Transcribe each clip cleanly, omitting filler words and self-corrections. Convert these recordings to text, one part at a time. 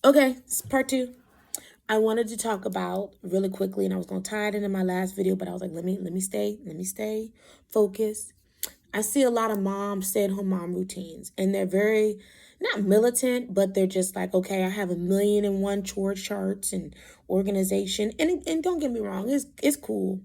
Okay, it's part two. I wanted to talk about really quickly, and I was gonna tie it into my last video, but I was like, let me stay focused. I see a lot of moms, stay-at-home mom routines, and they're very not militant, but they're just like, okay, I have a million and one chore charts and organization. And don't get me wrong, it's cool.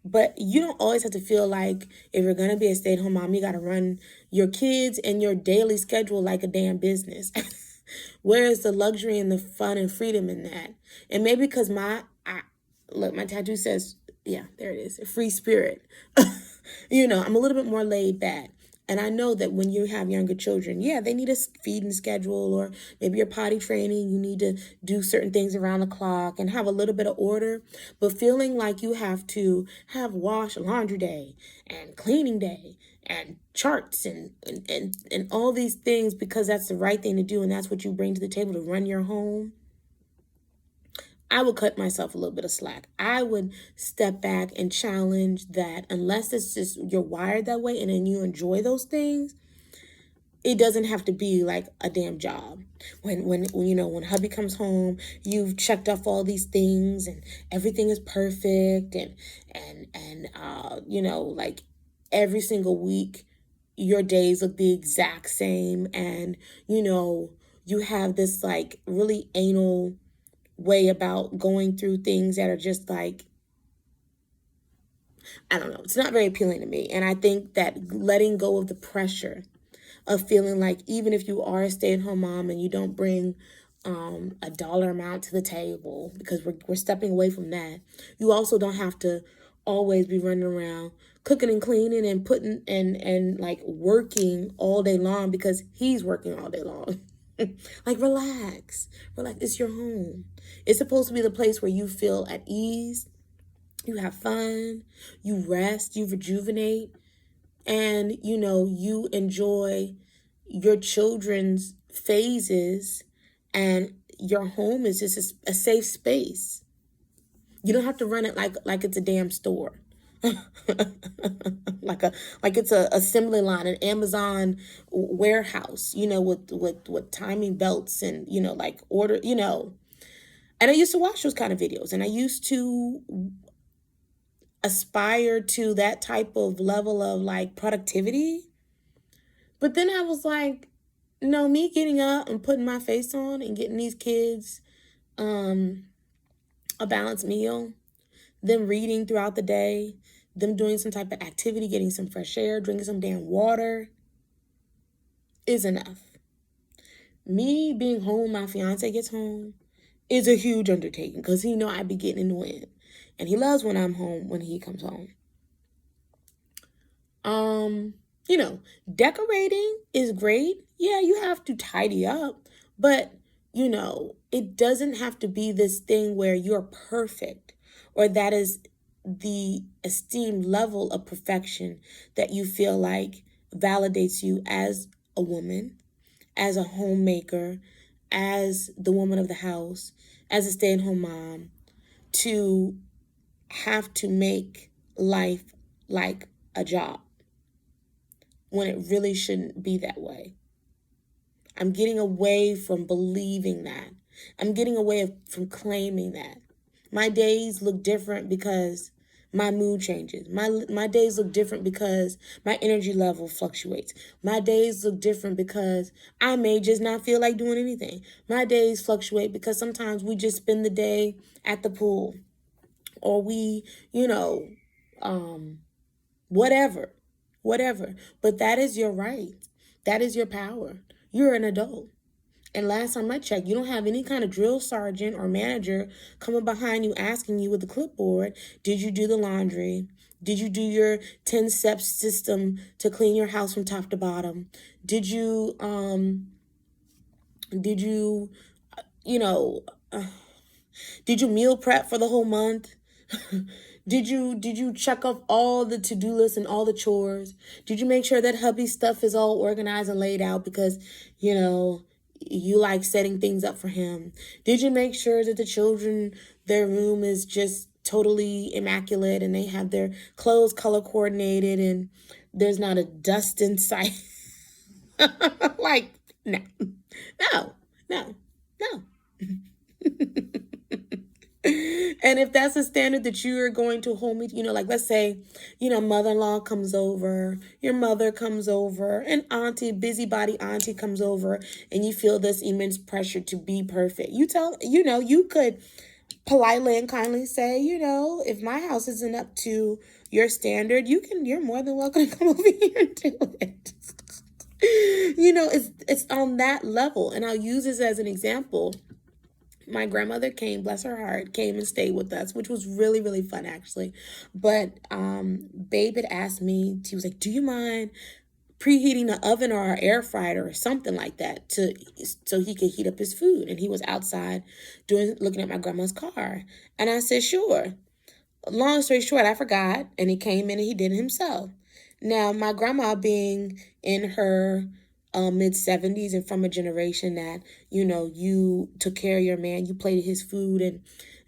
But you don't always have to feel like if you're gonna be a stay-at-home mom, you gotta run your kids and your daily schedule like a damn business. Where is the luxury and the fun and freedom in that? And maybe because look, my tattoo says, yeah, there it is, a free spirit. I'm a little bit more laid back. And I know that when you have younger children, yeah, they need a feeding schedule, or maybe you're potty training, you need to do certain things around the clock and have a little bit of order. But feeling like you have to have laundry day and cleaning day and charts and all these things because that's the right thing to do and that's what you bring to the table to run your home, I would cut myself a little bit of slack. I would step back and challenge that unless it's just you're wired that way and then you enjoy those things, it doesn't have to be like a damn job. When hubby comes home, you've checked off all these things and everything is perfect and like every single week your days look the exact same and you have this like really anal way about going through things that are just like, I don't know, it's not very appealing to me. And I think that letting go of the pressure of feeling like even if you are a stay-at-home mom and you don't bring a dollar amount to the table, because we're stepping away from that, you also don't have to always be running around cooking and cleaning and putting and like working all day long because he's working all day long. Like relax, it's your home. It's supposed to be the place where you feel at ease, you have fun, you rest, you rejuvenate, and you enjoy your children's phases, and your home is just a safe space. You don't have to run it like it's a damn store. like it's a assembly line, an Amazon warehouse, with timing belts and like order, and I used to watch those kind of videos, and I used to aspire to that type of level of like productivity. But then I was like, no, me getting up and putting my face on and getting these kids a balanced meal, them reading throughout the day, them doing some type of activity, getting some fresh air, drinking some damn water is enough. Me being home, my fiance gets home, is a huge undertaking because he know I be getting in the wind. And he loves when I'm home, when he comes home. Decorating is great. Yeah, you have to tidy up, but it doesn't have to be this thing where you're perfect or that is the esteemed level of perfection that you feel like validates you as a woman, as a homemaker, as the woman of the house, as a stay-at-home mom, to have to make life like a job when it really shouldn't be that way. I'm getting away from believing that. I'm getting away from claiming that. My days look different because my mood changes. My days look different because my energy level fluctuates. My days look different because I may just not feel like doing anything. My days fluctuate because sometimes we just spend the day at the pool, or we, whatever. But that is your right. That is your power. You're an adult. And last time I checked, you don't have any kind of drill sergeant or manager coming behind you asking you with the clipboard, did you do the laundry? Did you do your 10-step system to clean your house from top to bottom? Did you, did you, you know, did you meal prep for the whole month? Did you check off all the to-do lists and all the chores? Did you make sure that hubby's stuff is all organized and laid out because, you like setting things up for him? Did you make sure that the children, their room is just totally immaculate and they have their clothes color coordinated and there's not a dust in sight? Like, no, no, no, no. And if that's a standard that you are going to hold me to, like let's say, mother-in-law comes over, your mother comes over, and auntie, busybody auntie comes over, and you feel this immense pressure to be perfect. You could politely and kindly say, if my house isn't up to your standard, you're more than welcome to come over here and do it. It's on that level. And I'll use this as an example. My grandmother came, bless her heart, came and stayed with us, which was really, really fun actually. But Babe had asked me, he was like, do you mind preheating the oven or our air fryer or something like that so he could heat up his food? And he was outside looking at my grandma's car. And I said, sure. Long story short, I forgot, and he came in and he did it himself. Now, my grandma being in her mid-70s and from a generation that, you took care of your man, you plated his food,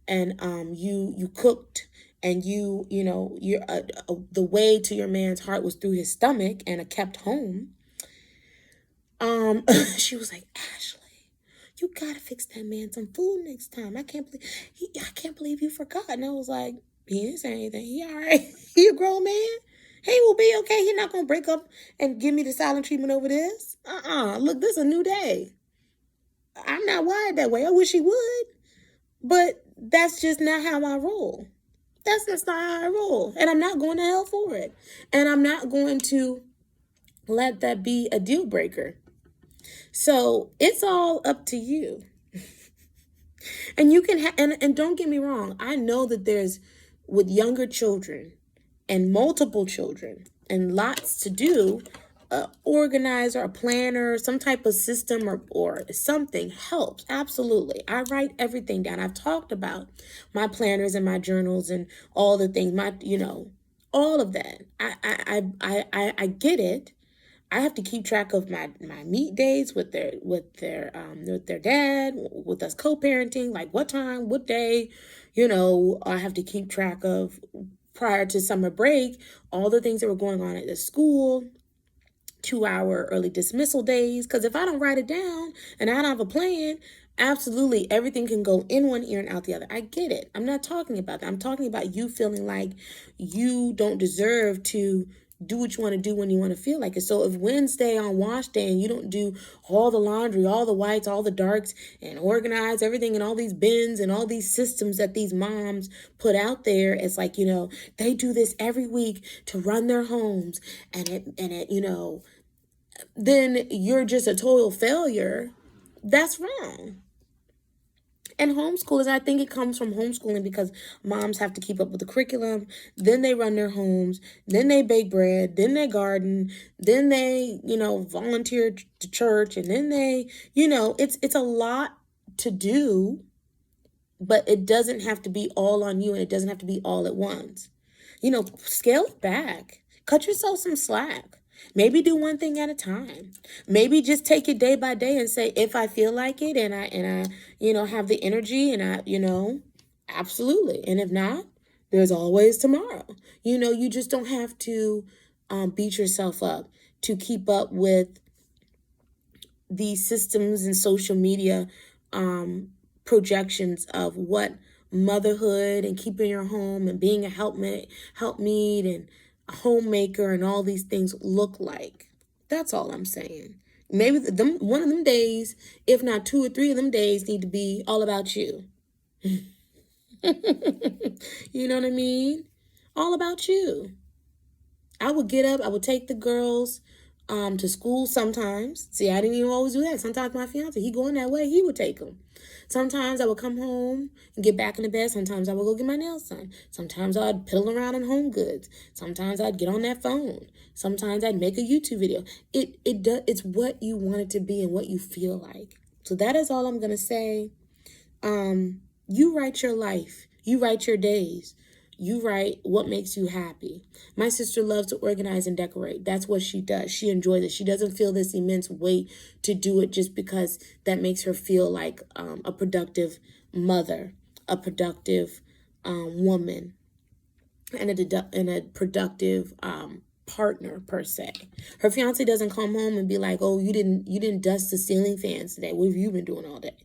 and you cooked, and the way to your man's heart was through his stomach and a kept home. She was like, Ashley, you gotta fix that man some food next time. I can't believe you forgot. And I was like, he didn't say anything. He all right. He a grown man. He will be okay. He's not gonna break up and give me the silent treatment over this. Look, this is a new day. I'm not wired that way. I wish he would, but that's just not how I roll. That's just not how I roll, and I'm not going to hell for it. And I'm not going to let that be a deal breaker. So it's all up to you. And you can and don't get me wrong, I know that there's, with younger children and multiple children and lots to do, organizer, a planner, some type of system or something helps. Absolutely. I write everything down. I've talked about my planners and my journals and all the things, all of that. I get it. I have to keep track of my meet days with their dad, with us co-parenting, like what time, what day, I have to keep track of, prior to summer break, all the things that were going on at the school, 2-hour early dismissal days. Because if I don't write it down and I don't have a plan, absolutely everything can go in one ear and out the other. I get it. I'm not talking about that. I'm talking about you feeling like you don't deserve to do what you want to do when you want to feel like it. So if Wednesday on wash day and you don't do all the laundry, all the whites, all the darks, and organize everything in all these bins and all these systems that these moms put out there, it's like, they do this every week to run their homes, and it then you're just a total failure. That's wrong. And homeschoolers, I think it comes from homeschooling because moms have to keep up with the curriculum. Then they run their homes. Then they bake bread. Then they garden. Then they, volunteer to church. And then they, it's a lot to do, but it doesn't have to be all on you, and it doesn't have to be all at once. Scale it back. Cut yourself some slack. Maybe do one thing at a time. Maybe just take it day by day and say, if I feel like it and I have the energy and I, absolutely. And if not, there's always tomorrow. You just don't have to beat yourself up to keep up with these systems and social media projections of what motherhood and keeping your home and being a helpmeet and a homemaker and all these things look like. That's all I'm saying. Maybe one of them days, if not 2 or 3 of them days, need to be all about you. You know what I mean? All about you. I would get up, I would take the girls to school sometimes. See, I didn't even always do that. Sometimes my fiance, he going that way, he would take them. Sometimes I would come home and get back into bed. Sometimes I would go get my nails done. Sometimes I'd piddle around in Home Goods. Sometimes I'd get on that phone. Sometimes I'd make a YouTube video. It's what you want it to be and what you feel like. So that is all I'm going to say. You write your life. You write your days. You write what makes you happy. My sister loves to organize and decorate. That's what she does. She enjoys it. She doesn't feel this immense weight to do it just because that makes her feel like a productive mother, a productive woman, and a productive partner per se. Her fiance doesn't come home and be like, "Oh, you didn't dust the ceiling fans today. What have you been doing all day?"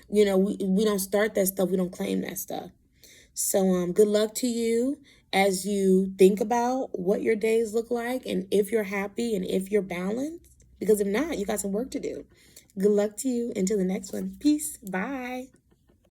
We don't start that stuff. We don't claim that stuff. So good luck to you as you think about what your days look like and if you're happy and if you're balanced. Because if not, you got some work to do. Good luck to you. Until the next one. Peace. Bye.